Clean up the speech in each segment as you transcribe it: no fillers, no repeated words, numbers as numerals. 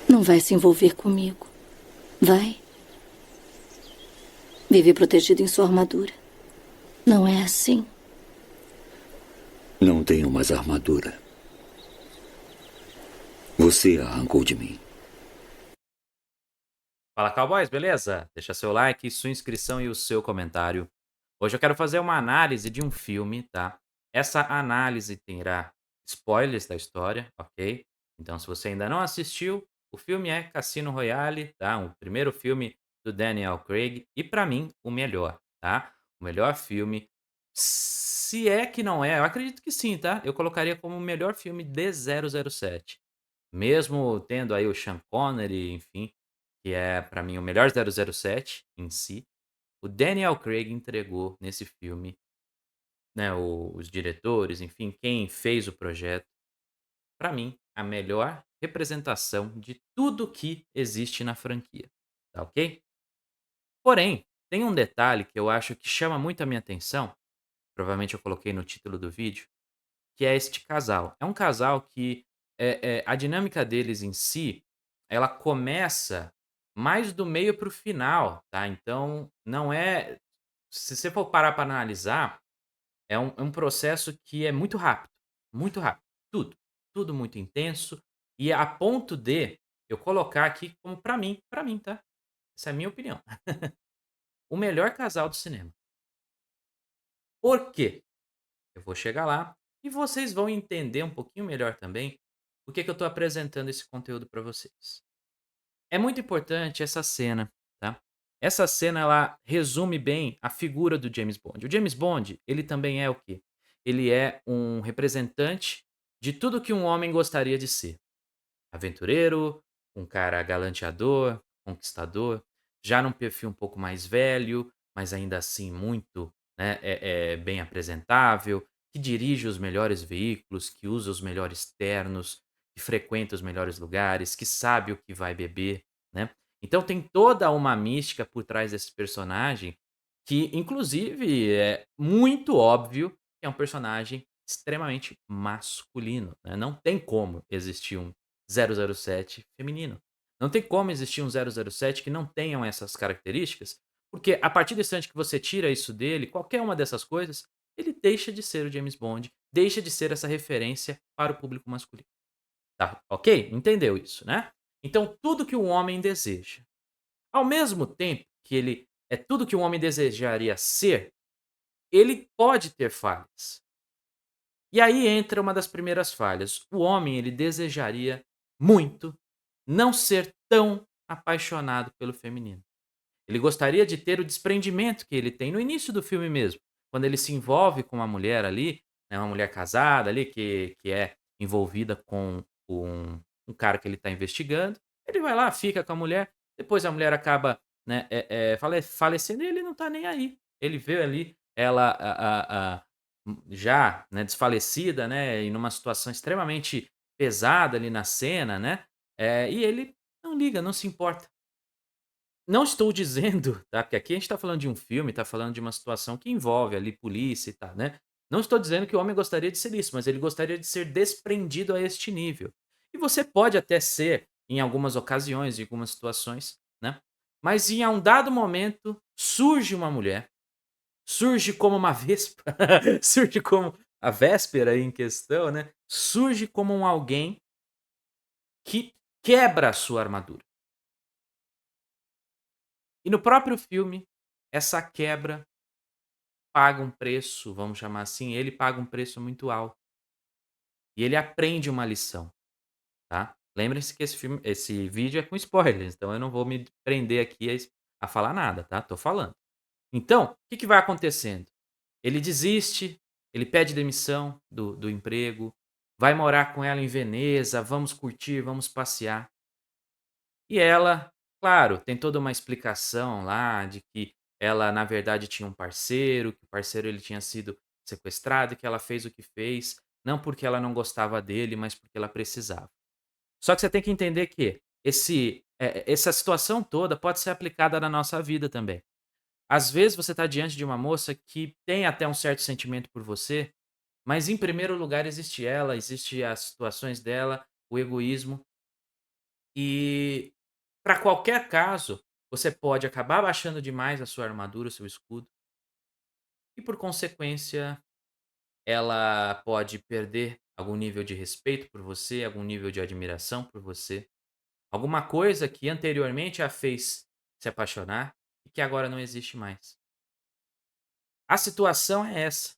Não vai se envolver comigo. Vai viver protegido em sua armadura. Não é assim? Não tenho mais armadura. Você a arrancou de mim. Fala, cowboys, beleza? Deixa seu like, sua inscrição e o seu comentário. Hoje eu quero fazer uma análise de um filme, tá? Essa análise terá spoilers da história, ok? Então, se você ainda não assistiu, o filme é Cassino Royale, tá? O primeiro filme do Daniel Craig e, pra mim, o melhor, tá? O melhor filme. Se é que não é, eu acredito que sim, tá? Eu colocaria como o melhor filme de 007. Mesmo tendo aí o Sean Connery, enfim, que é pra mim o melhor 007 em si, o Daniel Craig entregou nesse filme, né, os diretores, enfim, quem fez o projeto, pra mim, a melhor representação de tudo que existe na franquia, tá ok? Porém, tem um detalhe que eu acho que chama muito a minha atenção, provavelmente eu coloquei no título do vídeo, que é este casal. É um casal que, a dinâmica deles em si, ela começa mais do meio para o final, tá, então não é se você for parar para analisar, é um processo que é muito rápido, tudo, tudo muito intenso, e a ponto de eu colocar aqui como pra mim, tá, essa é a minha opinião, o melhor casal do cinema. Por quê? Eu vou chegar lá e vocês vão entender um pouquinho melhor também por que eu estou apresentando esse conteúdo para vocês. É muito importante essa cena, tá? Essa cena ela resume bem a figura do James Bond. O James Bond, ele também é o quê? Ele é um representante de tudo que um homem gostaria de ser. Aventureiro, um cara galanteador, conquistador, já num perfil um pouco mais velho, mas ainda assim muito, né, bem apresentável, que dirige os melhores veículos, que usa os melhores ternos, que frequenta os melhores lugares, que sabe o que vai beber, né. Então tem toda uma mística por trás desse personagem, que inclusive é muito óbvio que é um personagem extremamente masculino, né, não tem como existir um 007 feminino. Não tem como existir um 007 que não tenham essas características, porque a partir do instante que você tira isso dele, qualquer uma dessas coisas, ele deixa de ser o James Bond, deixa de ser essa referência para o público masculino. Tá, ok? Entendeu isso, né? Então, tudo que um homem deseja. Ao mesmo tempo que ele é tudo que um homem desejaria ser, ele pode ter falhas. E aí entra uma das primeiras falhas. O homem, ele desejaria muito não ser tão apaixonado pelo feminino. Ele gostaria de ter o desprendimento que ele tem no início do filme mesmo, quando ele se envolve com uma mulher ali, né, uma mulher casada ali, que é envolvida com um cara que ele está investigando. Ele vai lá, fica com a mulher, depois a mulher acaba, né, falecendo e ele não está nem aí. Ele vê ali ela já, né, desfalecida, né, e numa situação extremamente pesada ali na cena, né, e ele não liga, não se importa. Não estou dizendo, tá, porque aqui a gente tá falando de um filme, tá falando de uma situação que envolve ali polícia e tal, né. Não estou dizendo que o homem gostaria de ser isso, mas ele gostaria de ser desprendido a este nível. E você pode até ser, em algumas ocasiões, em algumas situações, né, mas em um dado momento surge uma mulher, surge como uma vespa, surge como a véspera em questão, né, surge como um alguém que quebra a sua armadura. E no próprio filme, essa quebra paga um preço, vamos chamar assim, ele paga um preço muito alto. E ele aprende uma lição, tá. Lembrem-se que esse vídeo é com spoilers, então eu não vou me prender aqui a falar nada, tá, tô falando. Então, o que que vai acontecendo? Ele desiste, ele pede demissão do emprego, vai morar com ela em Veneza, vamos curtir, vamos passear. E ela, claro, tem toda uma explicação lá de que ela, na verdade, tinha um parceiro, que o parceiro ele tinha sido sequestrado e que ela fez o que fez, não porque ela não gostava dele, mas porque ela precisava. Só que você tem que entender que essa situação toda pode ser aplicada na nossa vida também. Às vezes você está diante de uma moça que tem até um certo sentimento por você, mas em primeiro lugar existe ela, existe as situações dela, o egoísmo, E para qualquer caso, você pode acabar baixando demais a sua armadura, o seu escudo, e por consequência, ela pode perder algum nível de respeito por você, algum nível de admiração por você, alguma coisa que anteriormente a fez se apaixonar e que agora não existe mais. A situação é essa.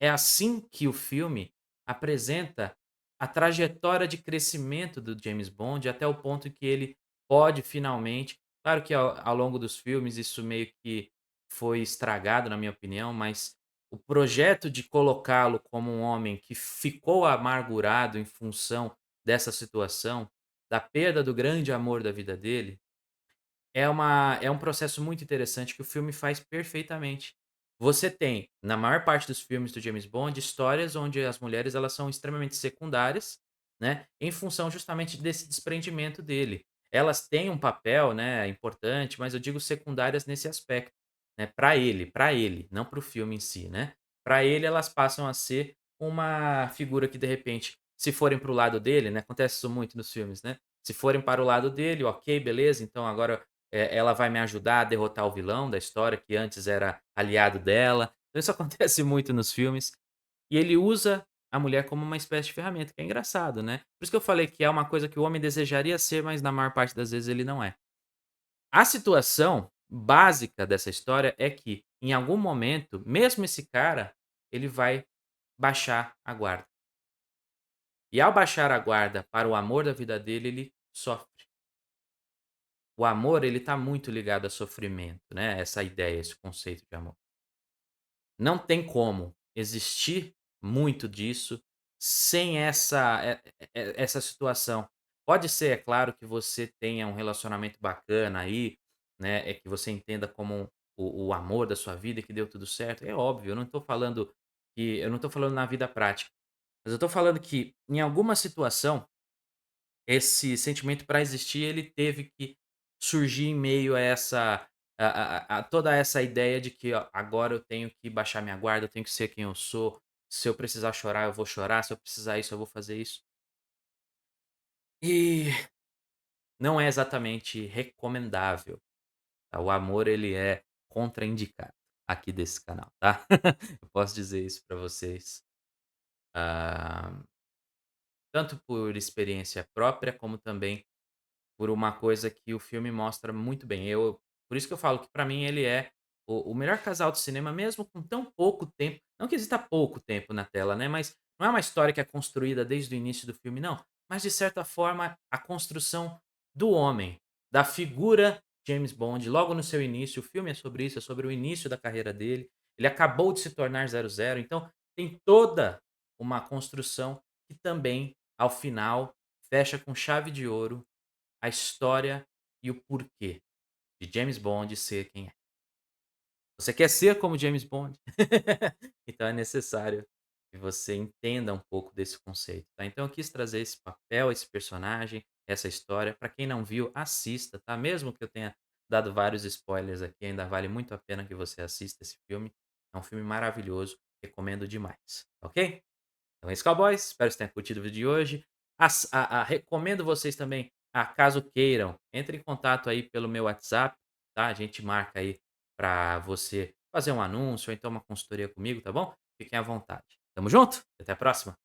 É assim que o filme apresenta a trajetória de crescimento do James Bond até o ponto que ele pode finalmente, claro que ao longo dos filmes isso meio que foi estragado na minha opinião, mas o projeto de colocá-lo como um homem que ficou amargurado em função dessa situação, da perda do grande amor da vida dele, é um processo muito interessante que o filme faz perfeitamente. Você tem, na maior parte dos filmes do James Bond, histórias onde as mulheres elas são extremamente secundárias, né, em função justamente desse desprendimento dele. Elas têm um papel, né, importante, mas eu digo secundárias nesse aspecto, né, para ele, não para o filme em si, né. Para ele elas passam a ser uma figura que de repente, se forem para o lado dele, né, acontece isso muito nos filmes, né, se forem para o lado dele, ok, beleza, então agora ela vai me ajudar a derrotar o vilão da história, que antes era aliado dela. Então isso acontece muito nos filmes. E ele usa a mulher como uma espécie de ferramenta, que é engraçado, né. Por isso que eu falei que é uma coisa que o homem desejaria ser, mas na maior parte das vezes ele não é. A situação básica dessa história é que, em algum momento, mesmo esse cara, ele vai baixar a guarda. E ao baixar a guarda para o amor da vida dele, ele sofre. O amor, ele tá muito ligado a sofrimento, né, essa ideia, esse conceito de amor. Não tem como existir muito disso sem essa situação. Pode ser, é claro, que você tenha um relacionamento bacana aí, né, que você entenda como o amor da sua vida e que deu tudo certo, é óbvio, eu não tô falando na vida prática, mas eu tô falando que em alguma situação esse sentimento para existir, ele teve que surgir em meio a essa a toda essa ideia de que: "Ó, agora eu tenho que baixar minha guarda, eu tenho que ser quem eu sou, se eu precisar chorar, eu vou chorar, se eu precisar isso, eu vou fazer isso". E não é exatamente recomendável, tá, o amor ele é contraindicado aqui desse canal, tá. Eu posso dizer isso para vocês, ah, tanto por experiência própria, como também por uma coisa que o filme mostra muito bem. Por isso que eu falo que pra mim ele é o melhor casal de cinema, mesmo com tão pouco tempo, não que exista pouco tempo na tela, né, mas não é uma história que é construída desde o início do filme, não. Mas de certa forma, a construção do homem, da figura James Bond, logo no seu início, o filme é sobre isso, é sobre o início da carreira dele. Ele acabou de se tornar 00, então tem toda uma construção que também, ao final, fecha com chave de ouro a história e o porquê de James Bond ser quem é. Você quer ser como James Bond? Então é necessário que você entenda um pouco desse conceito, tá. Então eu quis trazer esse papel, esse personagem, essa história. Pra quem não viu, assista, tá. Mesmo que eu tenha dado vários spoilers aqui, ainda vale muito a pena que você assista esse filme. É um filme maravilhoso, recomendo demais, ok? Então é isso, cowboys. Espero que você tenha curtido o vídeo de hoje. Recomendo vocês também, caso queiram, entre em contato aí pelo meu WhatsApp, tá? A gente marca aí para você fazer um anúncio ou então uma consultoria comigo, tá bom? Fiquem à vontade. Tamo junto? Até a próxima.